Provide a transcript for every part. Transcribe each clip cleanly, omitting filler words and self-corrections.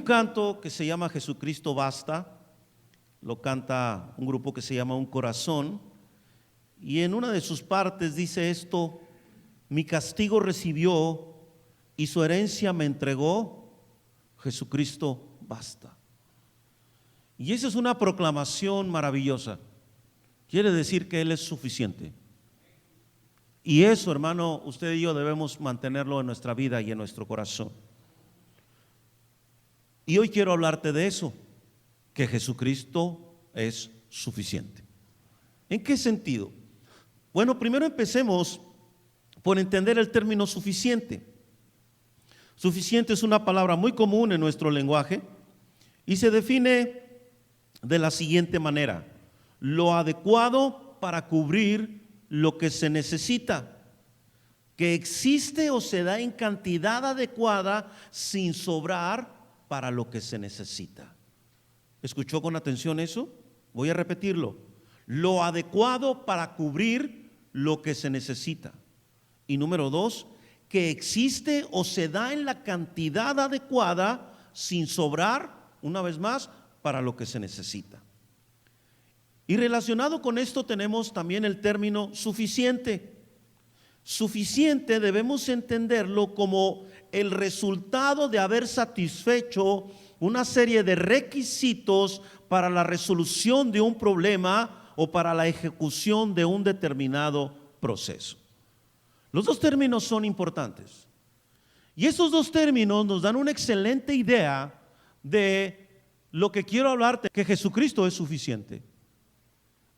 canto que se llama Jesucristo Basta, lo canta un grupo que se llama Un Corazón, y en una de sus partes dice esto: mi castigo recibió y su herencia me entregó, Jesucristo basta. Y esa es una proclamación maravillosa. Quiere decir que Él es suficiente. Y eso, hermano, usted y yo debemos mantenerlo en nuestra vida y en nuestro corazón. Y hoy quiero hablarte de eso, que Jesucristo es suficiente. ¿En qué sentido? Bueno, primero empecemos por entender el término suficiente. Suficiente es una palabra muy común en nuestro lenguaje y se define de la siguiente manera: lo adecuado para cubrir lo que se necesita, que existe o se da en cantidad adecuada sin sobrar para lo que se necesita. ¿Escuchó con atención eso? Voy a repetirlo: lo adecuado para cubrir lo que se necesita. Y número dos, que existe o se da en la cantidad adecuada sin sobrar, una vez más, para lo que se necesita. Y relacionado con esto tenemos también el término suficiente. Suficiente debemos entenderlo como el resultado de haber satisfecho una serie de requisitos para la resolución de un problema o para la ejecución de un determinado proceso. Los dos términos son importantes. Y esos dos términos nos dan una excelente idea de lo que quiero hablarte, que Jesucristo es suficiente.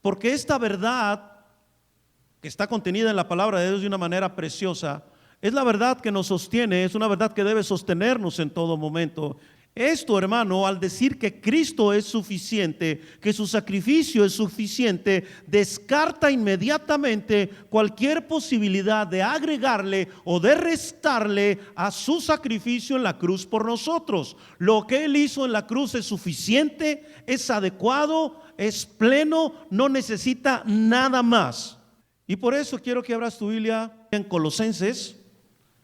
Porque esta verdad que está contenida en la palabra de Dios de una manera preciosa, es la verdad que nos sostiene, es una verdad que debe sostenernos en todo momento. Esto, hermano, al decir que Cristo es suficiente, que su sacrificio es suficiente, descarta inmediatamente cualquier posibilidad de agregarle o de restarle a su sacrificio en la cruz por nosotros. Lo que Él hizo en la cruz es suficiente, es adecuado, es pleno, no necesita nada más. Y por eso quiero que abras tu Biblia en Colosenses,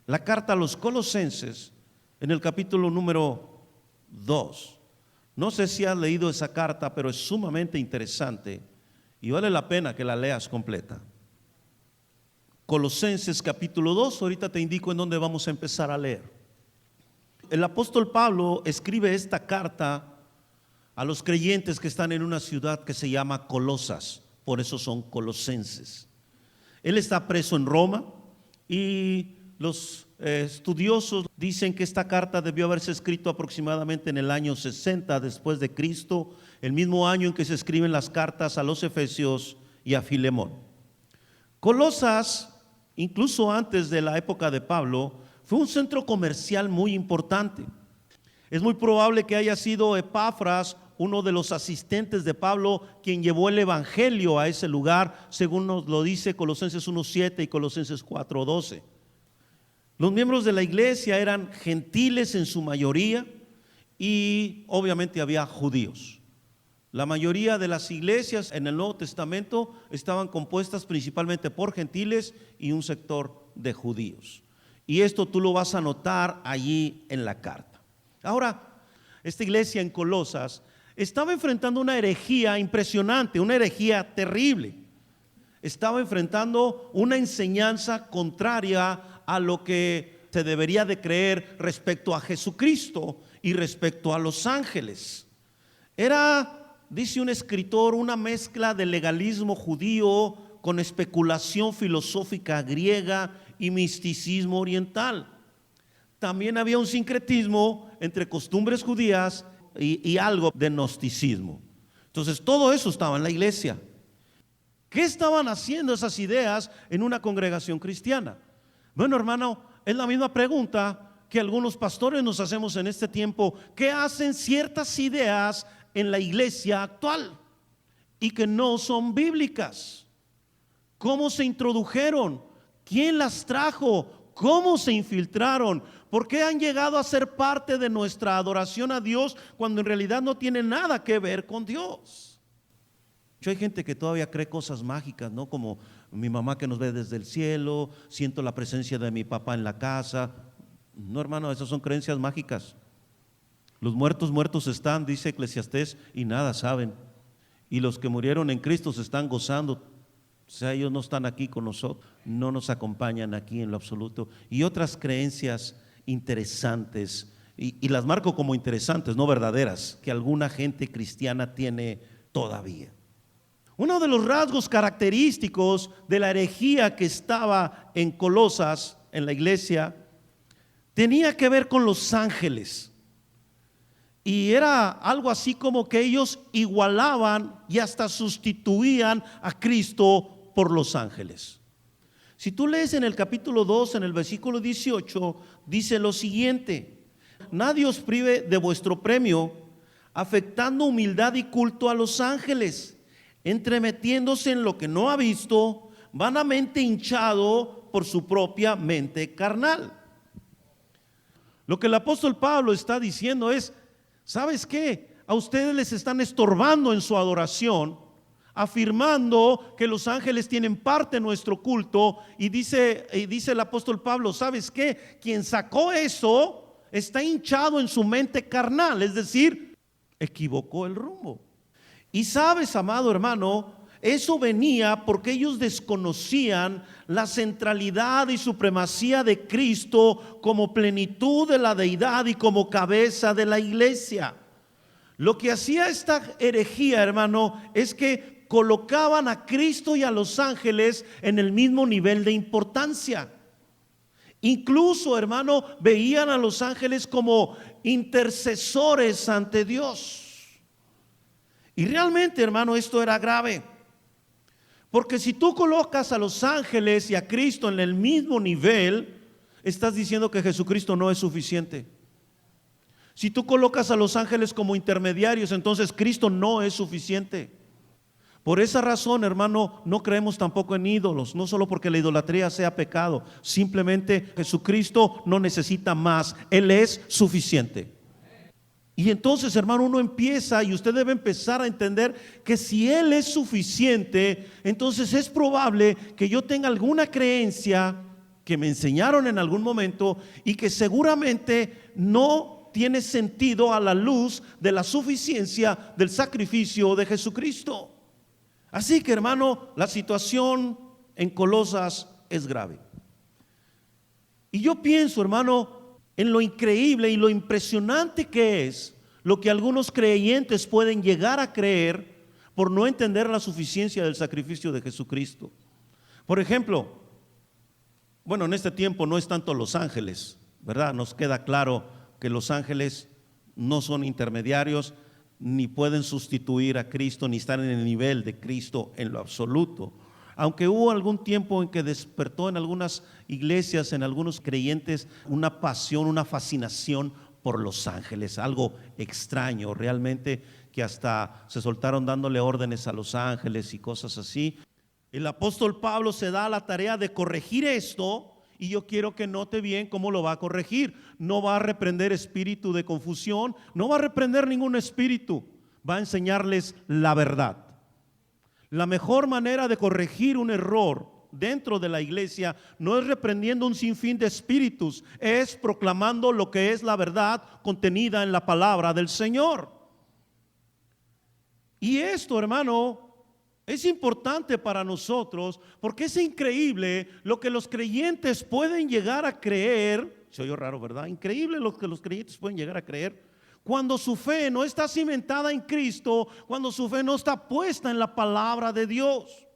la carta a los Colosenses, en el capítulo número 2. No sé si has leído esa carta, pero es sumamente interesante y vale la pena que la leas completa. Colosenses capítulo 2, ahorita te indico en dónde vamos a empezar a leer. El apóstol Pablo escribe esta carta a los creyentes que están en una ciudad que se llama Colosas, por eso son colosenses. Él está preso en Roma y los estudiosos dicen que esta carta debió haberse escrito aproximadamente en el año 60 después de Cristo, el mismo año en que se escriben las cartas a los Efesios y a Filemón. Colosas, incluso antes de la época de Pablo, fue un centro comercial muy importante. Es muy probable que haya sido Epafras, uno de los asistentes de Pablo, quien llevó el evangelio a ese lugar, según nos lo dice Colosenses 1:7 y Colosenses 4:12. Los miembros de la iglesia eran gentiles en su mayoría y obviamente había judíos. La mayoría de las iglesias en el Nuevo Testamento estaban compuestas principalmente por gentiles y un sector de judíos. Y esto tú lo vas a notar allí en la carta. Ahora, esta iglesia en Colosas estaba enfrentando una herejía impresionante, una herejía terrible. Estaba enfrentando una enseñanza contraria a lo que se debería de creer respecto a Jesucristo y respecto a los ángeles. Era, dice un escritor, una mezcla de legalismo judío con especulación filosófica griega y misticismo oriental. También había un sincretismo entre costumbres judías y algo de gnosticismo. Entonces todo eso estaba en la iglesia. ¿Qué estaban haciendo esas ideas en una congregación cristiana? Bueno, hermano, es la misma pregunta que algunos pastores nos hacemos en este tiempo. ¿Qué hacen ciertas ideas en la iglesia actual y que no son bíblicas? ¿Cómo se introdujeron? ¿Quién las trajo? ¿Cómo se infiltraron? ¿Por qué han llegado a ser parte de nuestra adoración a Dios cuando en realidad no tiene nada que ver con Dios? Hay gente que todavía cree cosas mágicas, ¿no? Como mi mamá que nos ve desde el cielo, siento la presencia de mi papá en la casa. No, hermano, esas son creencias mágicas. Los muertos muertos están, dice Eclesiastés, y nada saben. Y los que murieron en Cristo se están gozando. O sea, ellos no están aquí con nosotros, no nos acompañan aquí en lo absoluto. Y otras creencias interesantes, y las marco como interesantes, no verdaderas, que alguna gente cristiana tiene todavía. Uno de los rasgos característicos de la herejía que estaba en Colosas, en la iglesia, tenía que ver con los ángeles. Y era algo así como que ellos igualaban y hasta sustituían a Cristo por los ángeles. Si tú lees en el capítulo 2, en el versículo 18, dice lo siguiente: nadie os prive de vuestro premio, afectando humildad y culto a los ángeles, entremetiéndose en lo que no ha visto, vanamente hinchado por su propia mente carnal. Lo que el apóstol Pablo está diciendo es: ¿sabes qué? A ustedes les están estorbando en su adoración, afirmando que los ángeles tienen parte en nuestro culto, y dice el apóstol Pablo: ¿sabes qué? Quien sacó eso está hinchado en su mente carnal, es decir, equivocó el rumbo. Y sabes, amado hermano, eso venía porque ellos desconocían la centralidad y supremacía de Cristo como plenitud de la deidad y como cabeza de la iglesia. Lo que hacía esta herejía, hermano, es que colocaban a Cristo y a los ángeles en el mismo nivel de importancia. Incluso, hermano, veían a los ángeles como intercesores ante Dios. Y realmente, hermano, esto era grave. Porque si tú colocas a los ángeles y a Cristo en el mismo nivel, estás diciendo que Jesucristo no es suficiente. Si tú colocas a los ángeles como intermediarios, entonces Cristo no es suficiente. Por esa razón, hermano, no creemos tampoco en ídolos, no solo porque la idolatría sea pecado, simplemente Jesucristo no necesita más, Él es suficiente. Y entonces, hermano, uno empieza, y usted debe empezar a entender que si Él es suficiente, entonces es probable que yo tenga alguna creencia que me enseñaron en algún momento y que seguramente no tiene sentido a la luz de la suficiencia del sacrificio de Jesucristo. Así que, hermano, la situación en Colosas es grave. Y yo pienso, hermano, en lo increíble y lo impresionante que es lo que algunos creyentes pueden llegar a creer por no entender la suficiencia del sacrificio de Jesucristo. Por ejemplo, bueno, en este tiempo no es tanto los ángeles, ¿verdad? Nos queda claro que los ángeles no son intermediarios, ni pueden sustituir a Cristo, ni estar en el nivel de Cristo en lo absoluto. Aunque hubo algún tiempo en que despertó en algunas iglesias, en algunos creyentes, una pasión, una fascinación por los ángeles, algo extraño realmente, que hasta se soltaron dándole órdenes a los ángeles y cosas así. El apóstol Pablo se da la tarea de corregir esto, y yo quiero que note bien cómo lo va a corregir. No va a reprender espíritu de confusión, no va a reprender ningún espíritu, va a enseñarles la verdad. La mejor manera de corregir un error dentro de la iglesia no es reprendiendo un sinfín de espíritus, es proclamando lo que es la verdad contenida en la palabra del Señor. Y esto, hermano, es importante para nosotros porque es increíble lo que los creyentes pueden llegar a creer. Se oyó raro, ¿verdad? Increíble lo que los creyentes pueden llegar a creer cuando su fe no está cimentada en Cristo, cuando su fe no está puesta en la palabra de Dios.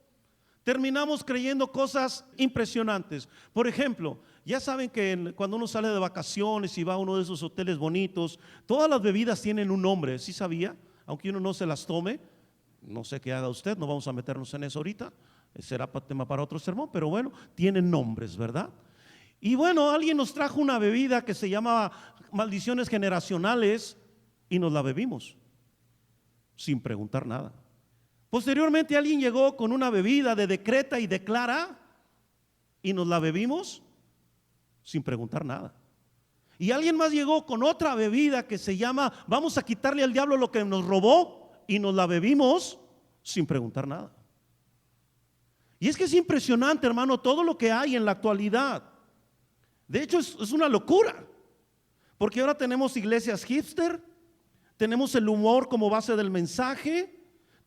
Terminamos creyendo cosas impresionantes. Por ejemplo, ya saben que cuando uno sale de vacaciones y va a uno de esos hoteles bonitos, todas las bebidas tienen un nombre. ¿Sí sabía? Aunque uno no se las tome, no sé qué haga usted, no vamos a meternos en eso ahorita, será tema para otro sermón, pero bueno, tienen nombres, ¿verdad? Y bueno, alguien nos trajo una bebida que se llama maldiciones generacionales y nos la bebimos sin preguntar nada. Posteriormente alguien llegó con una bebida de decreta y declara y nos la bebimos sin preguntar nada. Y alguien más llegó con otra bebida que se llama vamos a quitarle al diablo lo que nos robó y nos la bebimos sin preguntar nada. Y es que es impresionante, hermano, todo lo que hay en la actualidad. De hecho es una locura, porque ahora tenemos iglesias hipster, tenemos el humor como base del mensaje,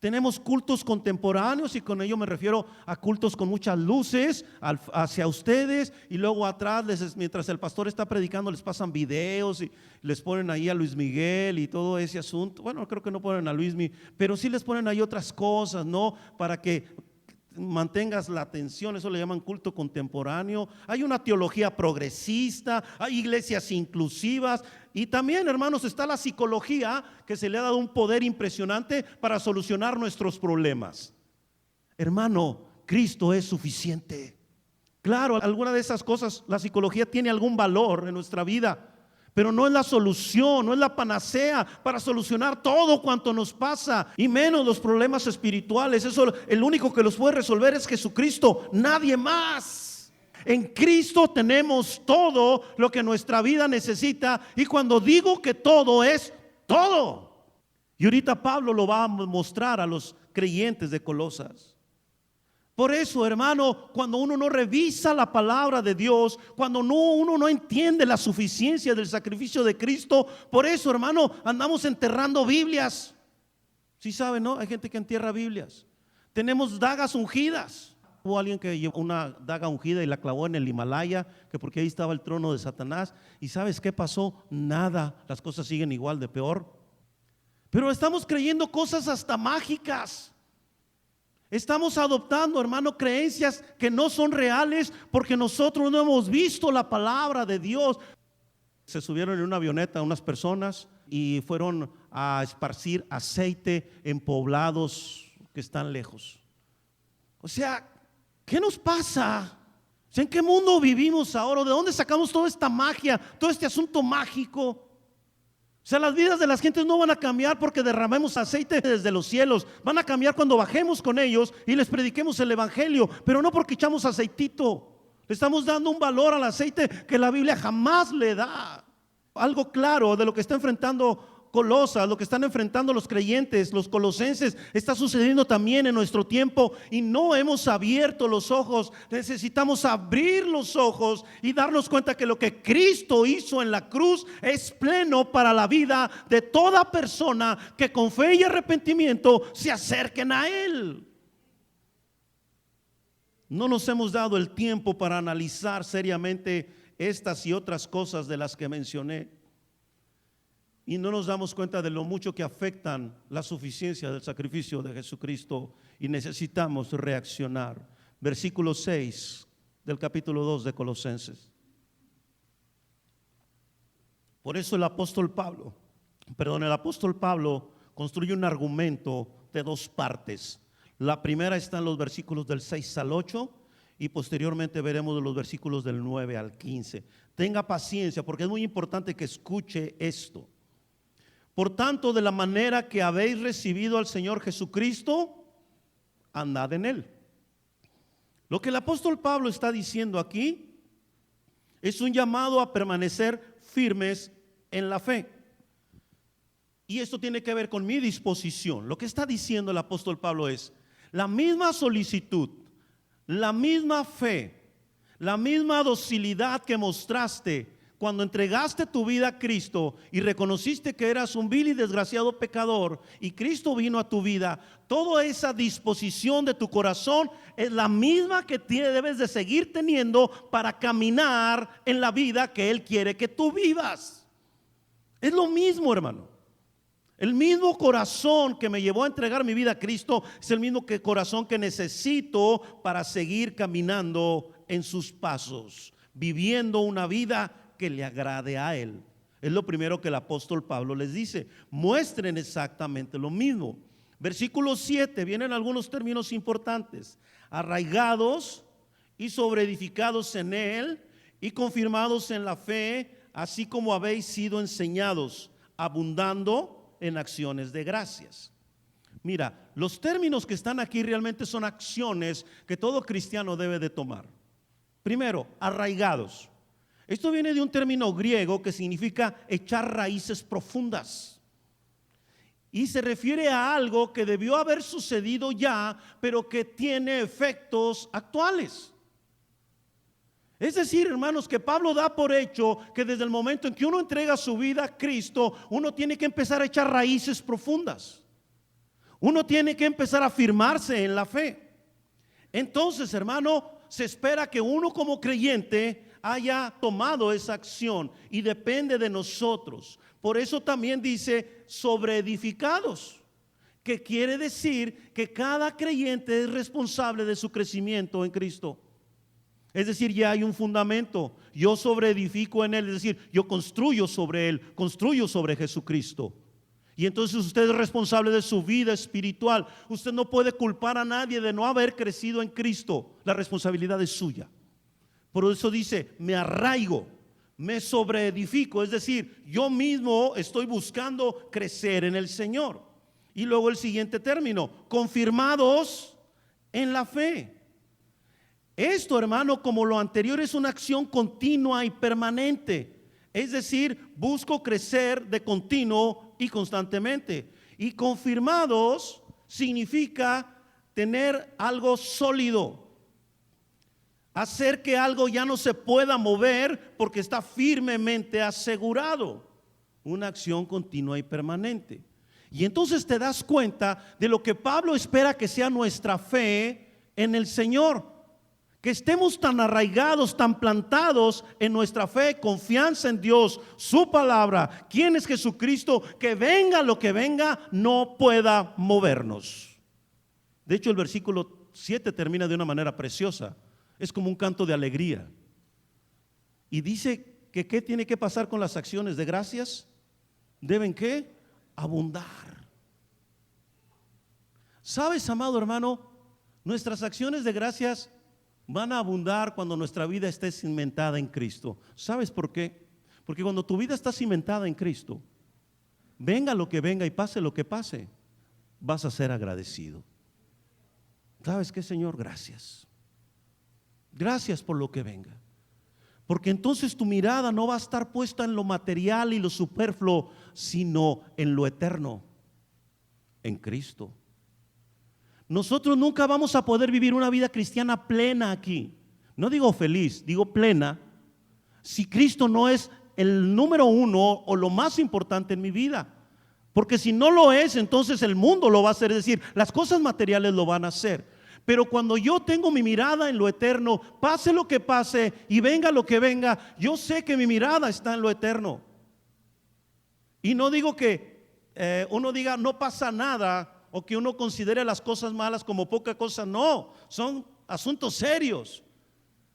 tenemos cultos contemporáneos, y con ello me refiero a cultos con muchas luces hacia ustedes, y luego atrás, mientras el pastor está predicando, les pasan videos y les ponen ahí a Luis Miguel y todo ese asunto. Bueno, creo que no ponen a Luis Miguel, pero sí les ponen ahí otras cosas, ¿no? Para que mantengas la atención. Eso le llaman culto contemporáneo. Hay una teología progresista, hay iglesias inclusivas, y también, hermanos, está la psicología, que se le ha dado un poder impresionante para solucionar nuestros problemas. Hermano, Cristo es suficiente. Claro, alguna de esas cosas, la psicología tiene algún valor en nuestra vida, pero no es la solución, no es la panacea para solucionar todo cuanto nos pasa, y menos los problemas espirituales. Eso, el único que los puede resolver es Jesucristo, nadie más. En Cristo tenemos todo lo que nuestra vida necesita, y cuando digo que todo, es todo. Y ahorita Pablo lo va a mostrar a los creyentes de Colosas. Por eso, hermano, cuando uno no revisa la palabra de Dios, cuando uno no entiende la suficiencia del sacrificio de Cristo, por eso, hermano, andamos enterrando Biblias. ¿Sí saben, no? Hay gente que entierra Biblias. Tenemos dagas ungidas. Hubo alguien que llevó una daga ungida y la clavó en el Himalaya, que porque ahí estaba el trono de Satanás. ¿Y sabes qué pasó? Nada, las cosas siguen igual de peor. Pero estamos creyendo cosas hasta mágicas. Estamos adoptando, hermano, creencias que no son reales, porque nosotros no hemos visto la palabra de Dios. Se subieron en una avioneta unas personas y fueron a esparcir aceite en poblados que están lejos. O sea, ¿qué nos pasa? O sea, ¿en qué mundo vivimos ahora? ¿De dónde sacamos toda esta magia, todo este asunto mágico? O sea, las vidas de las gentes no van a cambiar porque derramemos aceite desde los cielos. Van a cambiar cuando bajemos con ellos y les prediquemos el evangelio, pero no porque echamos aceitito. Le estamos dando un valor al aceite que la Biblia jamás le da. Algo claro de lo que está enfrentando Colosas, lo que están enfrentando los creyentes, los colosenses, está sucediendo también en nuestro tiempo, y no hemos abierto los ojos. Necesitamos abrir los ojos y darnos cuenta que lo que Cristo hizo en la cruz es pleno para la vida de toda persona que con fe y arrepentimiento se acerquen a Él. No nos hemos dado el tiempo para analizar seriamente estas y otras cosas de las que mencioné, y no nos damos cuenta de lo mucho que afectan la suficiencia del sacrificio de Jesucristo, y necesitamos reaccionar. Versículo 6 del capítulo 2 de Colosenses. Por eso el apóstol Pablo construye un argumento de dos partes. La primera está en los versículos del 6 al 8, y posteriormente veremos de los versículos del 9 al 15. Tenga paciencia, porque es muy importante que escuche esto. Por tanto, de la manera que habéis recibido al Señor Jesucristo, andad en Él. Lo que el apóstol Pablo está diciendo aquí es un llamado a permanecer firmes en la fe. Y esto tiene que ver con mi disposición. Lo que está diciendo el apóstol Pablo es la misma solicitud, la misma fe, la misma docilidad que mostraste cuando entregaste tu vida a Cristo y reconociste que eras un vil y desgraciado pecador, y Cristo vino a tu vida. Toda esa disposición de tu corazón es la misma que debes de seguir teniendo para caminar en la vida que Él quiere que tú vivas. Es lo mismo, hermano. El mismo corazón que me llevó a entregar mi vida a Cristo es el mismo corazón que necesito para seguir caminando en sus pasos, viviendo una vida que le agrade a Él. Es lo primero que el apóstol Pablo les dice. Muestren exactamente lo mismo. Versículo 7, vienen algunos términos importantes. Arraigados y sobreedificados en Él y confirmados en la fe, así como habéis sido enseñados, abundando en acciones de gracias. Mira, los términos que están aquí realmente son acciones que todo cristiano debe de tomar. Primero, arraigados. Esto viene de un término griego que significa echar raíces profundas, y se refiere a algo que debió haber sucedido ya, pero que tiene efectos actuales. Es decir, hermanos, que Pablo da por hecho que desde el momento en que uno entrega su vida a Cristo, uno tiene que empezar a echar raíces profundas. Uno tiene que empezar a afirmarse en la fe. Entonces, hermano, se espera que uno como creyente haya tomado esa acción y depende de nosotros. Por eso también dice sobreedificados, que quiere decir que cada creyente es responsable de su crecimiento en Cristo. Es decir, ya hay un fundamento. Yo sobreedifico en él, es decir, yo construyo sobre él, construyo sobre Jesucristo. Y entonces usted es responsable de su vida espiritual. Usted no puede culpar a nadie de no haber crecido en Cristo. La responsabilidad es suya. Por eso dice, me arraigo, me sobreedifico. Es decir, yo mismo estoy buscando crecer en el Señor. Y luego el siguiente término, confirmados en la fe. Esto, hermano, como lo anterior, es una acción continua y permanente. Es decir, busco crecer de continuo y constantemente. Y confirmados significa tener algo sólido, hacer que algo ya no se pueda mover porque está firmemente asegurado. Una acción continua y permanente. Y entonces te das cuenta de lo que Pablo espera que sea nuestra fe en el Señor. Que estemos tan arraigados, tan plantados en nuestra fe, confianza en Dios, su palabra, quién es Jesucristo, que venga lo que venga, no pueda movernos. De hecho, el versículo 7 termina de una manera preciosa. Es como un canto de alegría. Y dice que ¿qué tiene que pasar con las acciones de gracias? ¿Deben qué? Abundar. ¿Sabes, amado hermano? Nuestras acciones de gracias van a abundar cuando nuestra vida esté cimentada en Cristo. ¿Sabes por qué? Porque cuando tu vida está cimentada en Cristo, venga lo que venga y pase lo que pase, vas a ser agradecido. ¿Sabes qué, Señor? Gracias. Gracias por lo que venga. Porque entonces tu mirada no va a estar puesta en lo material y lo superfluo, sino en lo eterno, en Cristo. Nosotros nunca vamos a poder vivir una vida cristiana plena aquí. No digo feliz, digo plena, si Cristo no es el número uno o lo más importante en mi vida. Porque si no lo es, entonces el mundo lo va a hacer, es decir, las cosas materiales lo van a hacer. Pero cuando yo tengo mi mirada en lo eterno, pase lo que pase y venga lo que venga, yo sé que mi mirada está en lo eterno. Y no digo que uno diga no pasa nada, o que uno considere las cosas malas como poca cosa. No, son asuntos serios.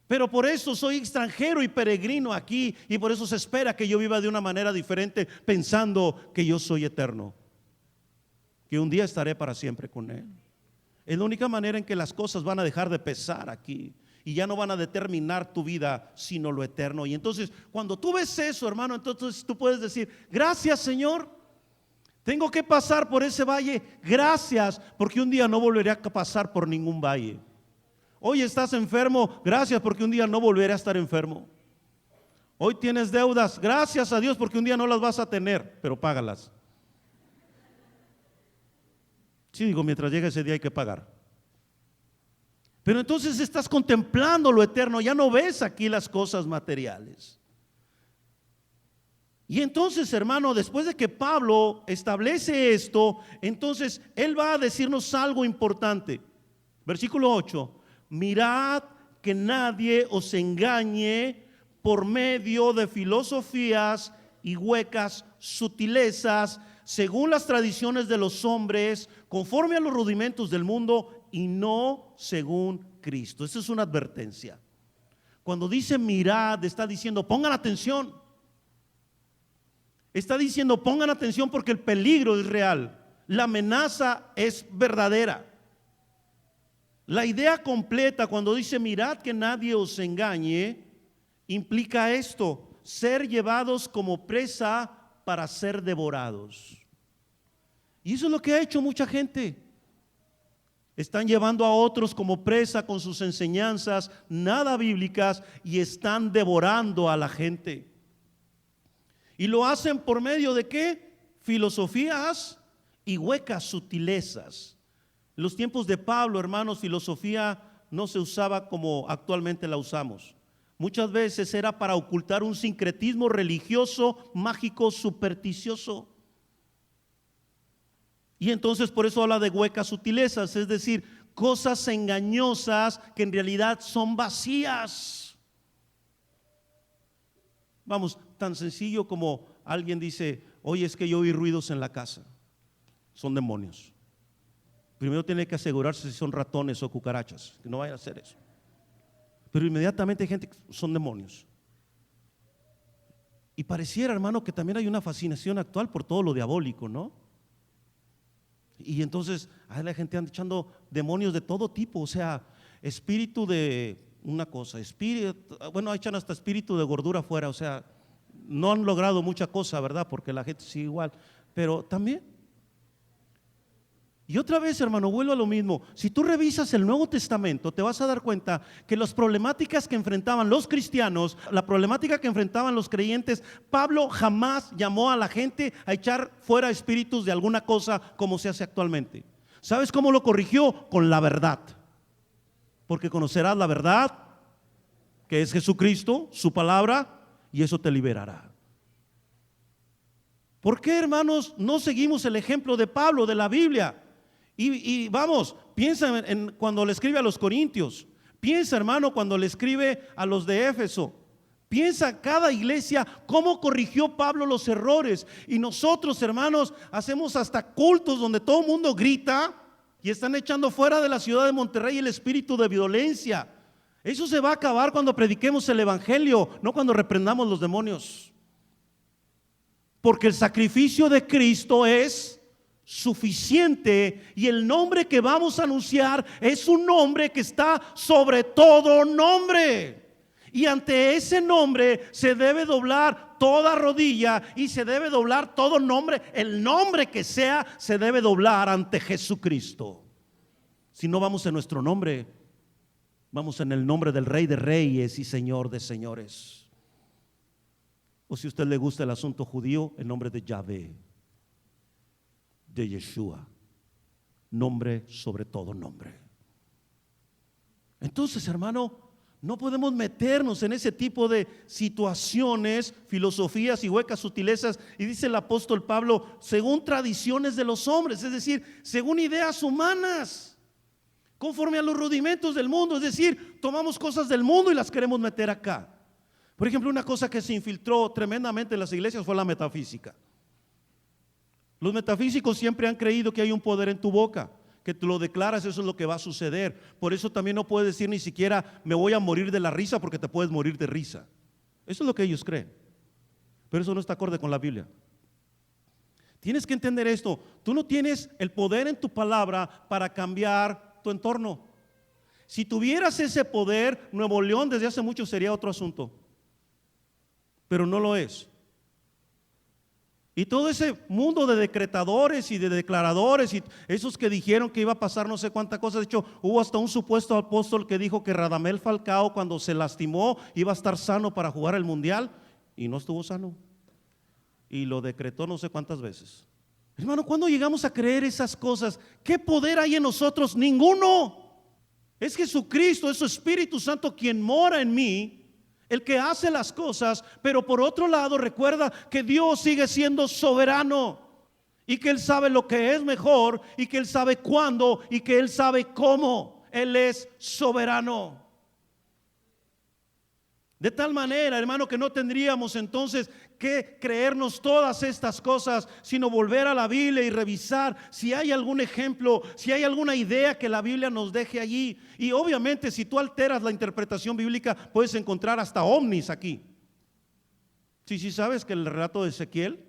Pero por eso soy extranjero y peregrino aquí, y por eso se espera que yo viva de una manera diferente, pensando que yo soy eterno, que un día estaré para siempre con Él. Es la única manera en que las cosas van a dejar de pesar aquí y ya no van a determinar tu vida, sino lo eterno. Y entonces cuando tú ves eso, hermano, entonces tú puedes decir, gracias, Señor. Tengo que pasar por ese valle, gracias, porque un día no volveré a pasar por ningún valle. Hoy estás enfermo, gracias, porque un día no volveré a estar enfermo. Hoy tienes deudas, gracias a Dios, porque un día no las vas a tener, pero págalas. Sí, digo, mientras llegue ese día hay que pagar. Pero entonces estás contemplando lo eterno, ya no ves aquí las cosas materiales. Y entonces, hermano, después de que Pablo establece esto, entonces él va a decirnos algo importante. Versículo 8, mirad que nadie os engañe por medio de filosofías y huecas sutilezas, según las tradiciones de los hombres, conforme a los rudimentos del mundo y no según Cristo. Esa es una advertencia. Cuando dice mirad, está diciendo pongan atención. Está diciendo pongan atención porque el peligro es real, la amenaza es verdadera. La idea completa cuando dice mirad que nadie os engañe, implica esto: ser llevados como presa para ser devorados. Y eso es lo que ha hecho mucha gente. Están llevando a otros como presa con sus enseñanzas nada bíblicas y están devorando a la gente. Y lo hacen por medio de ¿qué? Filosofías y huecas sutilezas. En los tiempos de Pablo, hermanos, filosofía no se usaba como actualmente la usamos. Muchas veces era para ocultar un sincretismo religioso, mágico, supersticioso. Y entonces por eso habla de huecas sutilezas, es decir, cosas engañosas que en realidad son vacías. Vamos, tan sencillo como alguien dice: oye, es que yo oí ruidos en la casa. Son demonios. Primero tiene que asegurarse si son ratones o cucarachas, que no vaya a hacer eso. Pero inmediatamente hay gente que son demonios. Y pareciera, hermano, que también hay una fascinación actual por todo lo diabólico, ¿no? Y entonces hay la gente anda echando demonios de todo tipo, o sea, espíritu de una cosa, espíritu, bueno, echan hasta espíritu de gordura afuera, o sea, no han logrado mucha cosa, ¿verdad? Porque la gente sigue igual, pero también. Y otra vez, hermano, vuelvo a lo mismo. Si tú revisas el Nuevo Testamento, te vas a dar cuenta que las problemáticas que enfrentaban los cristianos, la problemática que enfrentaban los creyentes, Pablo jamás llamó a la gente a echar fuera espíritus de alguna cosa como se hace actualmente. ¿Sabes cómo lo corrigió? Con la verdad. Porque conocerás la verdad, que es Jesucristo, su palabra, y eso te liberará. ¿Por qué, hermanos, no seguimos el ejemplo de Pablo, de la Biblia? Y vamos, piensa en cuando le escribe a los Corintios, piensa, hermano, cuando le escribe a los de Éfeso, piensa cada iglesia cómo corrigió Pablo los errores. Y nosotros, hermanos, hacemos hasta cultos donde todo el mundo grita y están echando fuera de la ciudad de Monterrey el espíritu de violencia. Eso se va a acabar cuando prediquemos el evangelio, no cuando reprendamos los demonios. Porque el sacrificio de Cristo es suficiente, y el nombre que vamos a anunciar es un nombre que está sobre todo nombre, y ante ese nombre se debe doblar toda rodilla y se debe doblar todo nombre, el nombre que sea se debe doblar ante Jesucristo. Si no vamos en nuestro nombre, vamos en el nombre del Rey de Reyes y Señor de Señores, o si a usted le gusta el asunto judío, el nombre de Yahvé, de Yeshua, nombre sobre todo nombre. Entonces, hermano, no podemos meternos en ese tipo de situaciones, filosofías y huecas sutilezas. Y dice el apóstol Pablo, según tradiciones de los hombres, es decir, según ideas humanas, conforme a los rudimentos del mundo, es decir, tomamos cosas del mundo y las queremos meter acá. Por ejemplo, una cosa que se infiltró tremendamente en las iglesias fue la metafísica. Los metafísicos siempre han creído que hay un poder en tu boca, que tú lo declaras, eso es lo que va a suceder. Por eso también no puedes decir ni siquiera me voy a morir de la risa, porque te puedes morir de risa. Eso es lo que ellos creen, pero eso no está acorde con la Biblia. Tienes que entender esto, tú no tienes el poder en tu palabra para cambiar tu entorno. Si tuvieras ese poder, Nuevo León desde hace mucho sería otro asunto, pero no lo es. Y todo ese mundo de decretadores y de declaradores y esos que dijeron que iba a pasar no sé cuánta cosa. De hecho, hubo hasta un supuesto apóstol que dijo que Radamel Falcao, cuando se lastimó, iba a estar sano para jugar el mundial, y no estuvo sano, y lo decretó no sé cuántas veces. Hermano, ¿cuándo llegamos a creer esas cosas? ¿Qué poder hay en nosotros? Ninguno. Es Jesucristo, es su Espíritu Santo quien mora en mí, el que hace las cosas. Pero por otro lado, recuerda que Dios sigue siendo soberano, y que Él sabe lo que es mejor, y que Él sabe cuándo, y que Él sabe cómo. Él es soberano. De tal manera, hermano, que no tendríamos entonces que creernos todas estas cosas, sino volver a la Biblia y revisar si hay algún ejemplo, si hay alguna idea que la Biblia nos deje allí. Y obviamente, si tú alteras la interpretación bíblica, puedes encontrar hasta ovnis aquí. Sí, sabes que el relato de Ezequiel,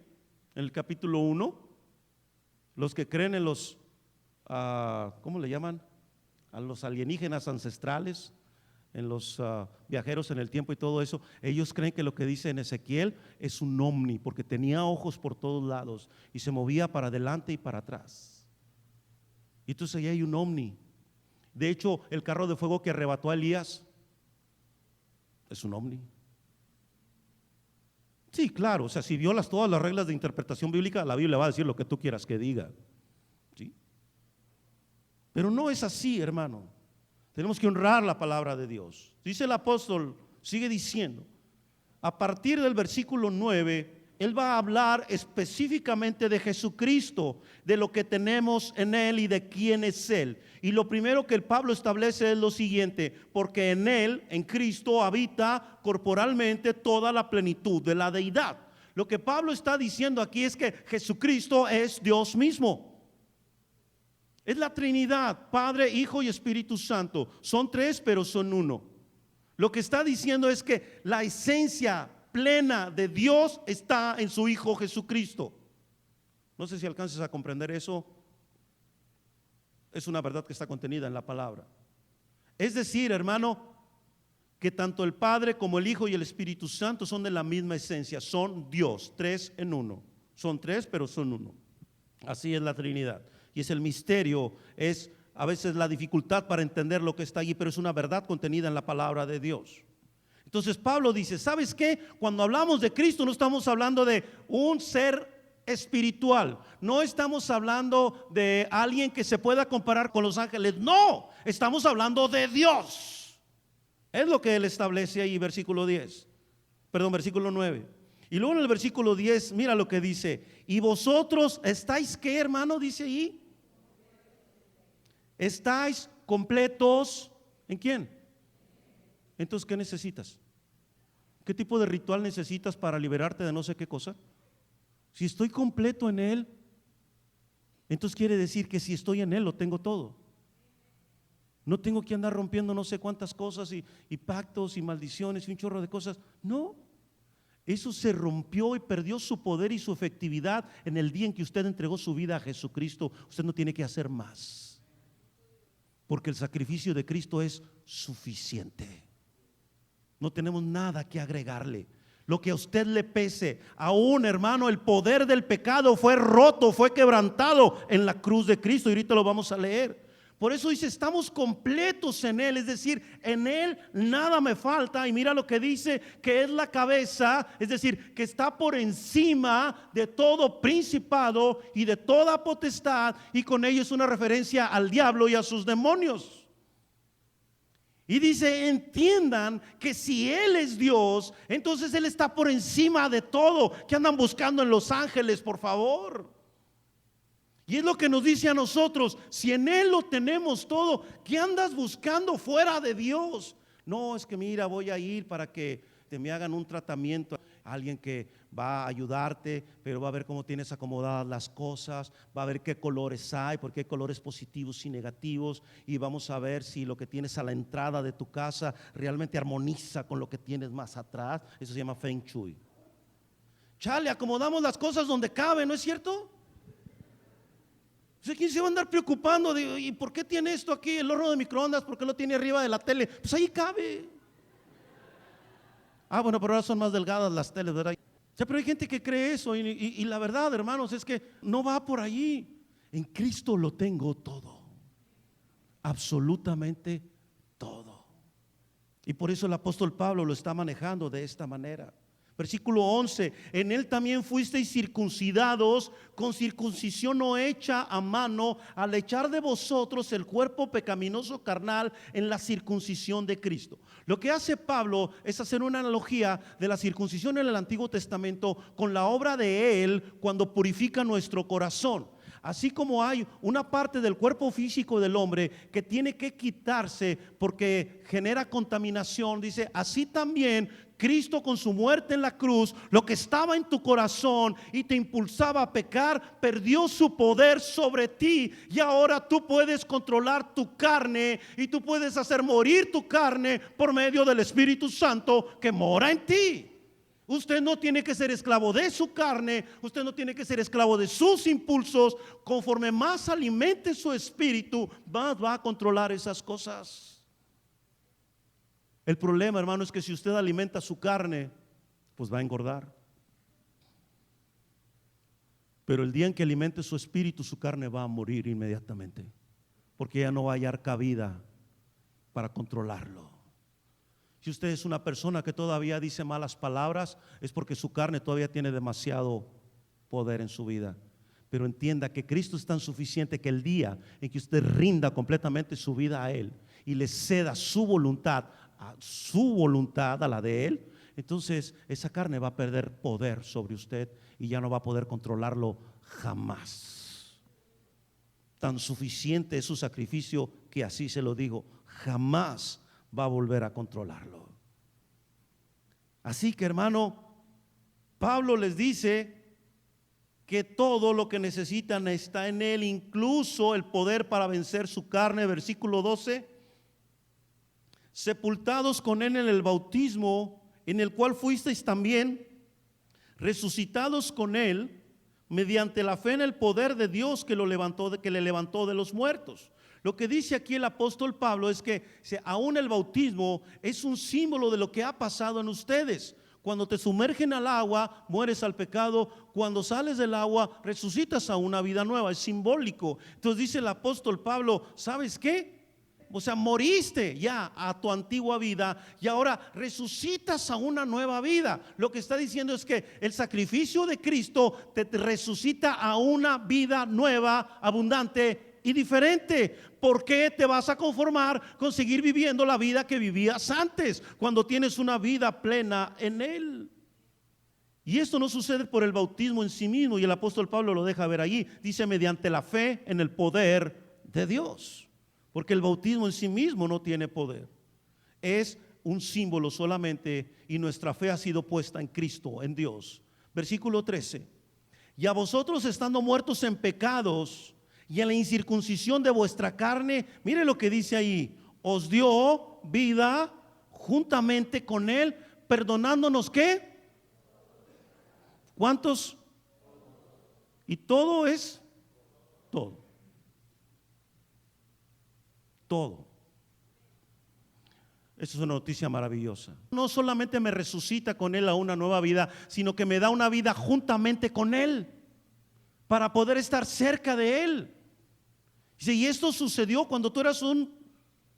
en el capítulo 1, los que creen en los, ¿cómo le llaman? A los alienígenas ancestrales, en los viajeros en el tiempo y todo eso, ellos creen que lo que dice en Ezequiel es un ovni, porque tenía ojos por todos lados y se movía para adelante y para atrás. Y entonces ahí hay un ovni. De hecho, el carro de fuego que arrebató a Elías es un ovni. Sí, claro, o sea, si violas todas las reglas de interpretación bíblica, la Biblia va a decir lo que tú quieras que diga, ¿sí? Pero no es así, hermano. Tenemos que honrar la palabra de Dios. Dice el apóstol, Sigue diciendo, a partir del versículo 9, él va a hablar específicamente de Jesucristo, de lo que tenemos en Él y de quién es Él. Y lo primero que el Pablo establece es lo siguiente: porque en Él, en Cristo, habita corporalmente toda la plenitud de la deidad. Lo que Pablo está diciendo aquí es que Jesucristo es Dios mismo. Es la Trinidad, Padre, Hijo y Espíritu Santo. Son tres, pero son uno. Lo que está diciendo es que la esencia plena de Dios está en su Hijo Jesucristo. No sé si alcances a comprender eso. Es una verdad que está contenida en la palabra. Es decir, hermano, que tanto el Padre como el Hijo y el Espíritu Santo son de la misma esencia. Son Dios, tres en uno. Son tres, pero son uno. Así es la Trinidad. Y es el misterio, es a veces la dificultad para entender lo que está allí, pero es una verdad contenida en la palabra de Dios. Entonces Pablo dice, ¿sabes qué? Cuando hablamos de Cristo no estamos hablando de un ser espiritual, no estamos hablando de alguien que se pueda comparar con los ángeles, no, estamos hablando de Dios. Es lo que él establece ahí, versículo 9. Y luego en el versículo 10, mira lo que dice: y vosotros estáis, ¿qué, hermano? Dice ahí, estáis completos, ¿en quién? Entonces, ¿qué necesitas? ¿Qué tipo de ritual necesitas para liberarte de no sé qué cosa? Si estoy completo en Él, entonces quiere decir que si estoy en Él lo tengo todo. No tengo que andar rompiendo no sé cuántas cosas y pactos y maldiciones y un chorro de cosas. No, eso se rompió y perdió su poder y su efectividad en el día en que usted entregó su vida a Jesucristo. Usted no tiene que hacer más, porque el sacrificio de Cristo es suficiente. No tenemos nada que agregarle. Lo que a usted le pese, aún, hermano, el poder del pecado fue roto, fue quebrantado en la cruz de Cristo, y ahorita lo vamos a leer. Por eso dice, estamos completos en Él, es decir, en Él nada me falta. Y mira lo que dice, que es la cabeza, es decir, que está por encima de todo principado y de toda potestad, y con ello es una referencia al diablo y a sus demonios. Y dice, entiendan que si Él es Dios, entonces Él está por encima de todo. ¿Qué andan buscando en los ángeles, por favor? Y es lo que nos dice a nosotros: si en Él lo tenemos todo, ¿qué andas buscando fuera de Dios? No, es que mira, voy a ir para que me hagan un tratamiento. Alguien que va a ayudarte, pero va a ver cómo tienes acomodadas las cosas, va a ver qué colores hay, porque hay colores positivos y negativos, y vamos a ver si lo que tienes a la entrada de tu casa realmente armoniza con lo que tienes más atrás. Eso se llama Feng Shui. Chale, acomodamos las cosas donde cabe, ¿no es cierto? ¿Quién se va a andar preocupando de, ¿y por qué tiene esto aquí, el horno de microondas? ¿Por qué lo tiene arriba de la tele? Pues ahí cabe. Bueno, pero ahora son más delgadas las teles, ¿verdad? Pero hay gente que cree eso, y la verdad, hermanos, es que no va por allí. En Cristo lo tengo todo, absolutamente todo. Y por eso el apóstol Pablo lo está manejando de esta manera. Versículo 11: en Él también fuisteis circuncidados con circuncisión no hecha a mano, al echar de vosotros el cuerpo pecaminoso carnal en la circuncisión de Cristo. Lo que hace Pablo es hacer una analogía de la circuncisión en el Antiguo Testamento con la obra de Él cuando purifica nuestro corazón. Así como hay una parte del cuerpo físico del hombre que tiene que quitarse porque genera contaminación, dice, así también Cristo, con su muerte en la cruz, lo que estaba en tu corazón y te impulsaba a pecar, perdió su poder sobre ti, y ahora tú puedes controlar tu carne y tú puedes hacer morir tu carne por medio del Espíritu Santo que mora en ti. Usted no tiene que ser esclavo de su carne, usted no tiene que ser esclavo de sus impulsos. Conforme más alimente su espíritu, más va a controlar esas cosas. El problema, hermano, es que si usted alimenta su carne, pues va a engordar. Pero el día en que alimente su espíritu, su carne va a morir inmediatamente, porque ya no va a hallar cabida para controlarlo. Si usted es una persona que todavía dice malas palabras, es porque su carne todavía tiene demasiado poder en su vida. Pero entienda que Cristo es tan suficiente que el día en que usted rinda completamente su vida a Él y le ceda su voluntad a su voluntad, a la de Él, entonces esa carne va a perder poder sobre usted y ya no va a poder controlarlo jamás. Tan suficiente es su sacrificio que así se lo digo, jamás va a volver a controlarlo. Así que, hermano, Pablo les dice que todo lo que necesitan está en Él, incluso el poder para vencer su carne. Versículo 12: sepultados con Él en el bautismo, en el cual fuisteis también resucitados con Él mediante la fe en el poder de Dios que le levantó de los muertos. Lo que dice aquí el apóstol Pablo es que aún el bautismo es un símbolo de lo que ha pasado en ustedes. Cuando te sumergen al agua, mueres al pecado. Cuando sales del agua, resucitas a una vida nueva. Es simbólico. Entonces dice el apóstol Pablo, ¿sabes qué? O sea, moriste ya a tu antigua vida y ahora resucitas a una nueva vida. Lo que está diciendo es que el sacrificio de Cristo te resucita a una vida nueva, abundante y diferente. ¿Por qué te vas a conformar con seguir viviendo la vida que vivías antes, cuando tienes una vida plena en Él? Y esto no sucede por el bautismo en sí mismo, y el apóstol Pablo lo deja ver allí. Dice mediante la fe en el poder de Dios. Porque el bautismo en sí mismo no tiene poder, es un símbolo solamente, y nuestra fe ha sido puesta en Cristo, en Dios. Versículo 13: y a vosotros, estando muertos en pecados y en la incircuncisión de vuestra carne, mire lo que dice ahí, os dio vida juntamente con Él, perdonándonos ¿qué? ¿Cuántos? Y todo es todo. Todo. Eso es una noticia maravillosa. No solamente me resucita con Él a una nueva vida, sino que me da una vida juntamente con Él, para poder estar cerca de Él. Dice, y esto sucedió cuando tú eras un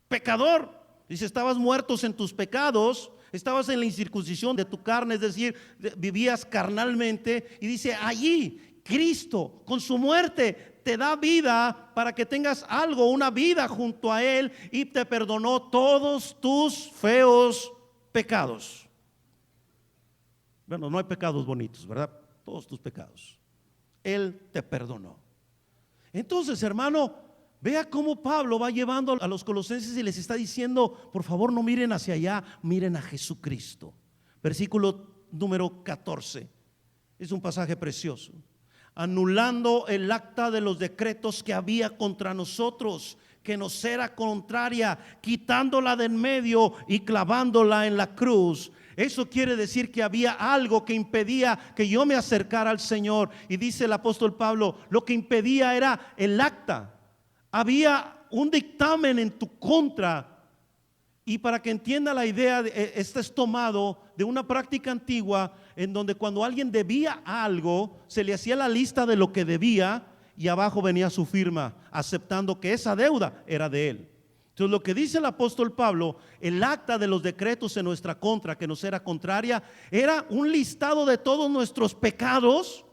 pecador. Dice, estabas muertos en tus pecados, estabas en la incircuncisión de tu carne, es decir, vivías carnalmente. Y dice, allí Cristo con su muerte te da vida para que tengas algo, una vida junto a Él, y te perdonó todos tus feos pecados. Bueno, no hay pecados bonitos, ¿verdad? Todos tus pecados Él te perdonó. Entonces, hermano, vea cómo Pablo va llevando a los colosenses y les está diciendo, por favor no miren hacia allá, miren a Jesucristo. Versículo número 14. Es un pasaje precioso. Anulando el acta de los decretos que había contra nosotros, que nos era contraria, quitándola de en medio y clavándola en la cruz. Eso quiere decir que había algo que impedía que yo me acercara al Señor. Y dice el apóstol Pablo, lo que impedía era el acta. Había un dictamen en tu contra. Y para que entienda la idea, este es tomado de una práctica antigua en donde cuando alguien debía algo, se le hacía la lista de lo que debía y abajo venía su firma, aceptando que esa deuda era de él. Entonces, lo que dice el apóstol Pablo, el acta de los decretos en nuestra contra, que nos era contraria, era un listado de todos nuestros pecados,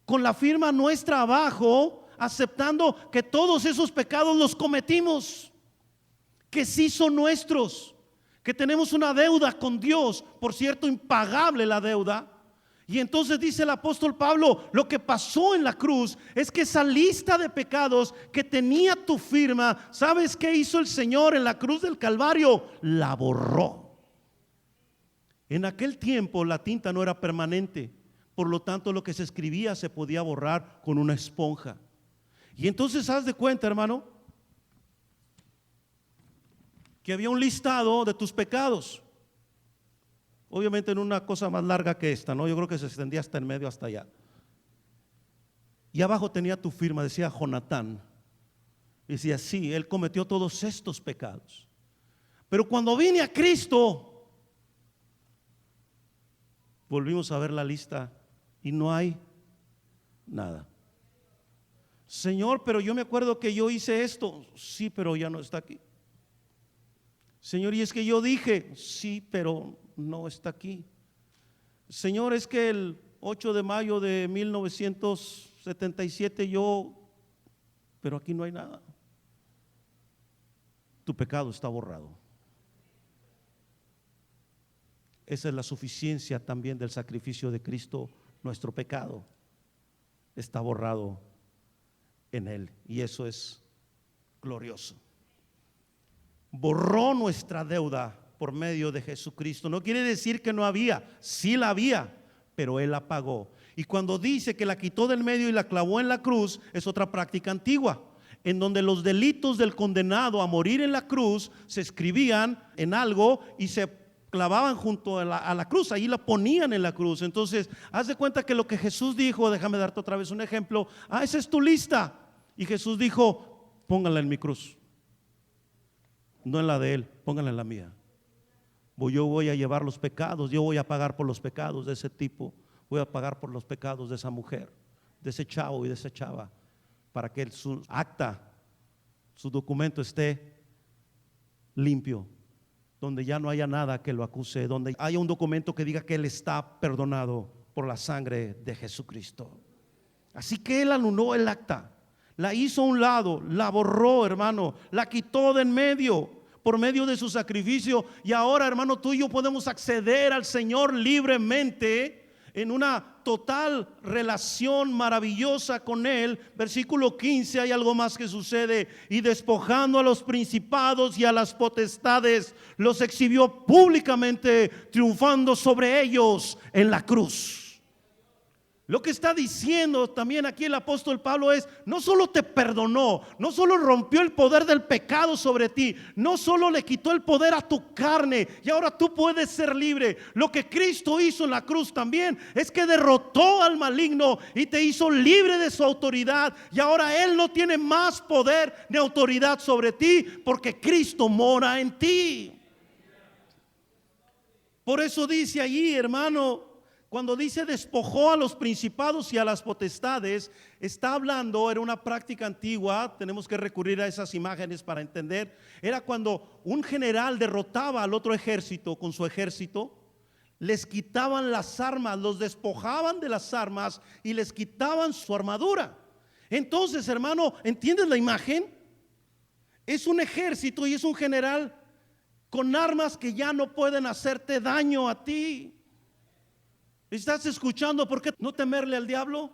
con la firma nuestra abajo, aceptando que todos esos pecados los cometimos, que sí son nuestros, que tenemos una deuda con Dios, por cierto, impagable la deuda. Y entonces dice el apóstol Pablo, lo que pasó en la cruz es que esa lista de pecados que tenía tu firma, ¿sabes qué hizo el Señor en la cruz del Calvario? La borró. En aquel tiempo la tinta no era permanente, por lo tanto lo que se escribía se podía borrar con una esponja. Y entonces haz de cuenta, hermano, que había un listado de tus pecados. Obviamente en una cosa más larga que esta, ¿no? Yo creo que se extendía hasta en medio, hasta allá. Y abajo tenía tu firma, decía Jonatán. Y decía, sí, él cometió todos estos pecados. Pero cuando vine a Cristo, volvimos a ver la lista y no hay nada. Señor, pero yo me acuerdo que yo hice esto. Sí, pero ya no está aquí. Señor, y es que yo dije, sí, pero no está aquí. Señor, es que el 8 de mayo de 1977 pero aquí no hay nada. Tu pecado está borrado. Esa es la suficiencia también del sacrificio de Cristo. Nuestro pecado está borrado en Él, y eso es glorioso. Borró nuestra deuda por medio de Jesucristo. No quiere decir que no había, sí la había, pero Él la pagó. Y cuando dice que la quitó del medio y la clavó en la cruz, es otra práctica antigua, en donde los delitos del condenado a morir en la cruz se escribían en algo y se clavaban junto a la cruz, ahí la ponían en la cruz. Entonces, haz de cuenta que lo que Jesús dijo, déjame darte otra vez un ejemplo. Esa es tu lista. Y Jesús dijo, pónganla en mi cruz, no en la de Él, pónganla en la mía. Yo voy a llevar los pecados, yo voy a pagar por los pecados de ese tipo, voy a pagar por los pecados de esa mujer, de ese chavo y de esa chava, para que su acta, su documento esté limpio, donde ya no haya nada que lo acuse, donde haya un documento que diga que él está perdonado por la sangre de Jesucristo. Así que Él anuló el acta, la hizo a un lado, la borró, hermano, la quitó de en medio por medio de su sacrificio. Y ahora, hermano, tú y yo podemos acceder al Señor libremente en una total relación maravillosa con Él. Versículo 15, hay algo más que sucede. Y despojando a los principados y a las potestades, los exhibió públicamente, triunfando sobre ellos en la cruz. Lo que está diciendo también aquí el apóstol Pablo es: no solo te perdonó, no solo rompió el poder del pecado sobre ti, no solo le quitó el poder a tu carne y ahora tú puedes ser libre. Lo que Cristo hizo en la cruz también es que derrotó al maligno y te hizo libre de su autoridad, y ahora Él no tiene más poder ni autoridad sobre ti porque Cristo mora en ti. Por eso dice allí, hermano, cuando dice despojó a los principados y a las potestades, está hablando, era una práctica antigua, tenemos que recurrir a esas imágenes para entender. Era cuando un general derrotaba al otro ejército con su ejército, les quitaban las armas, los despojaban de las armas y les quitaban su armadura. Entonces, hermano, ¿entiendes la imagen? Es un ejército y es un general con armas que ya no pueden hacerte daño a ti. ¿Estás escuchando por qué no temerle al diablo?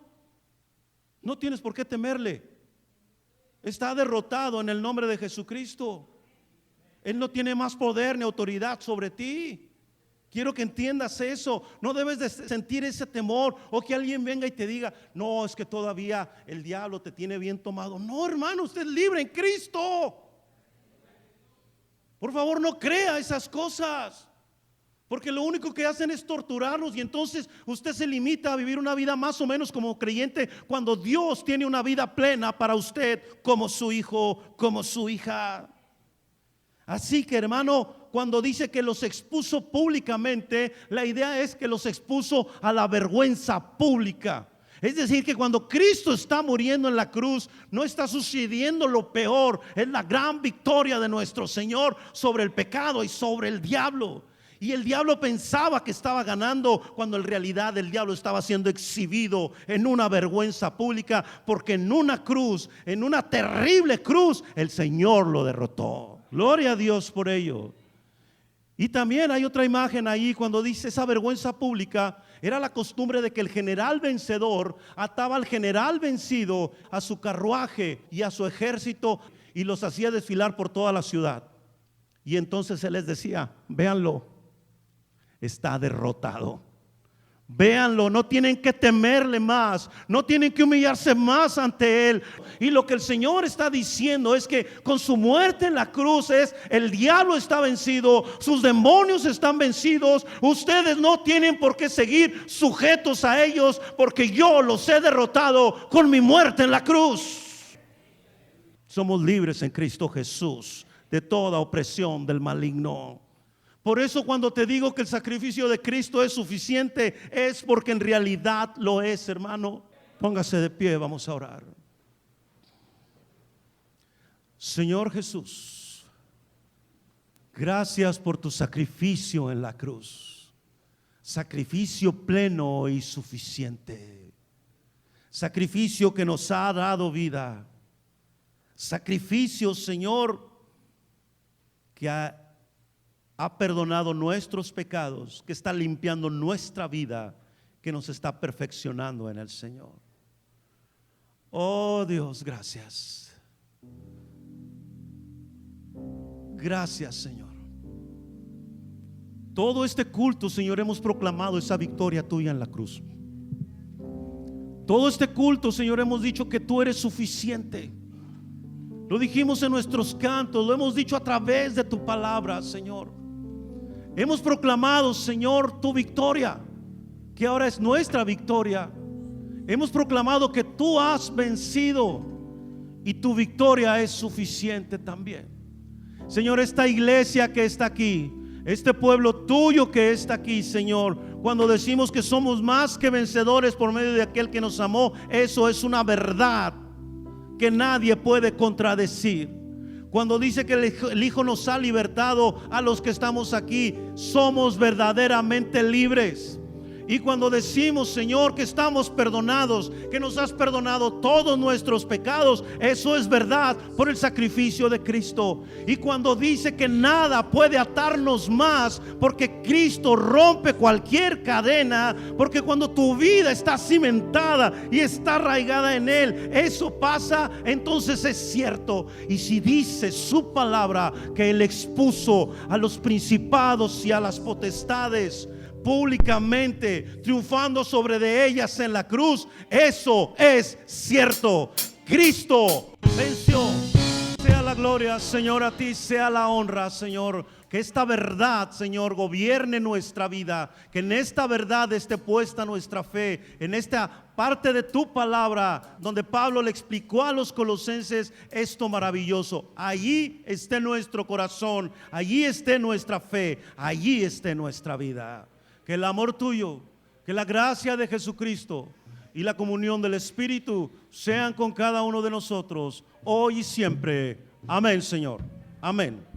No tienes por qué temerle. Está derrotado en el nombre de Jesucristo. Él no tiene más poder ni autoridad sobre ti. Quiero que entiendas eso. No debes de sentir ese temor o que alguien venga y te diga: no, es que todavía el diablo te tiene bien tomado. No, hermano, usted es libre en Cristo. Por favor, no crea esas cosas, porque lo único que hacen es torturarnos, y entonces usted se limita a vivir una vida más o menos como creyente, cuando Dios tiene una vida plena para usted como su hijo, como su hija. Así que, hermano, cuando dice que los expuso públicamente, la idea es que los expuso a la vergüenza pública. Es decir, que cuando Cristo está muriendo en la cruz, no está sucediendo lo peor, es la gran victoria de nuestro Señor sobre el pecado y sobre el diablo. Y el diablo pensaba que estaba ganando, cuando en realidad el diablo estaba siendo exhibido en una vergüenza pública, porque en una cruz, en una terrible cruz, el Señor lo derrotó. Gloria a Dios por ello. Y también hay otra imagen ahí cuando dice esa vergüenza pública. Era la costumbre de que el general vencedor ataba al general vencido a su carruaje y a su ejército y los hacía desfilar por toda la ciudad. Y entonces él les decía: véanlo, está derrotado. Véanlo, no tienen que temerle más, no tienen que humillarse más ante Él. Y lo que el Señor está diciendo es que con su muerte en la cruz el diablo está vencido, sus demonios están vencidos. Ustedes no tienen por qué seguir sujetos a ellos, porque yo los he derrotado con mi muerte en la cruz. Somos libres en Cristo Jesús de toda opresión del maligno. Por eso cuando te digo que el sacrificio de Cristo es suficiente, es porque en realidad lo es, hermano. Póngase de pie, vamos a orar. Señor Jesús, gracias por tu sacrificio en la cruz. Sacrificio pleno y suficiente. Sacrificio que nos ha dado vida. Sacrificio, Señor, que ha perdonado nuestros pecados, que está limpiando nuestra vida, que nos está perfeccionando en el Señor. Oh Dios, gracias. Gracias, Señor. Todo este culto, Señor, hemos proclamado esa victoria tuya en la cruz. Todo este culto, Señor, hemos dicho que tú eres suficiente. Lo dijimos en nuestros cantos, lo hemos dicho a través de tu palabra, Señor. Hemos proclamado, Señor, tu victoria, que ahora es nuestra victoria. Hemos proclamado que tú has vencido y tu victoria es suficiente también. Señor, esta iglesia que está aquí, este pueblo tuyo que está aquí, Señor, cuando decimos que somos más que vencedores por medio de aquel que nos amó, eso es una verdad que nadie puede contradecir. Cuando dice que el Hijo nos ha libertado a los que estamos aquí, somos verdaderamente libres. Y cuando decimos, Señor, que estamos perdonados, que nos has perdonado todos nuestros pecados, eso es verdad por el sacrificio de Cristo. Y cuando dice que nada puede atarnos más, porque Cristo rompe cualquier cadena, porque cuando tu vida está cimentada y está arraigada en Él, eso pasa, entonces es cierto. Y si dice su palabra que Él expuso a los principados y a las potestades públicamente, triunfando sobre de ellas en la cruz, eso es cierto. Cristo venció. Sea la gloria, Señor, a ti sea la honra, Señor. Que esta verdad, Señor, gobierne nuestra vida. Que en esta verdad esté puesta nuestra fe. En esta parte de tu palabra donde Pablo le explicó a los colosenses esto maravilloso. Allí esté nuestro corazón, allí esté nuestra fe, allí esté nuestra vida. Que el amor tuyo, que la gracia de Jesucristo y la comunión del Espíritu sean con cada uno de nosotros hoy y siempre. Amén, Señor. Amén.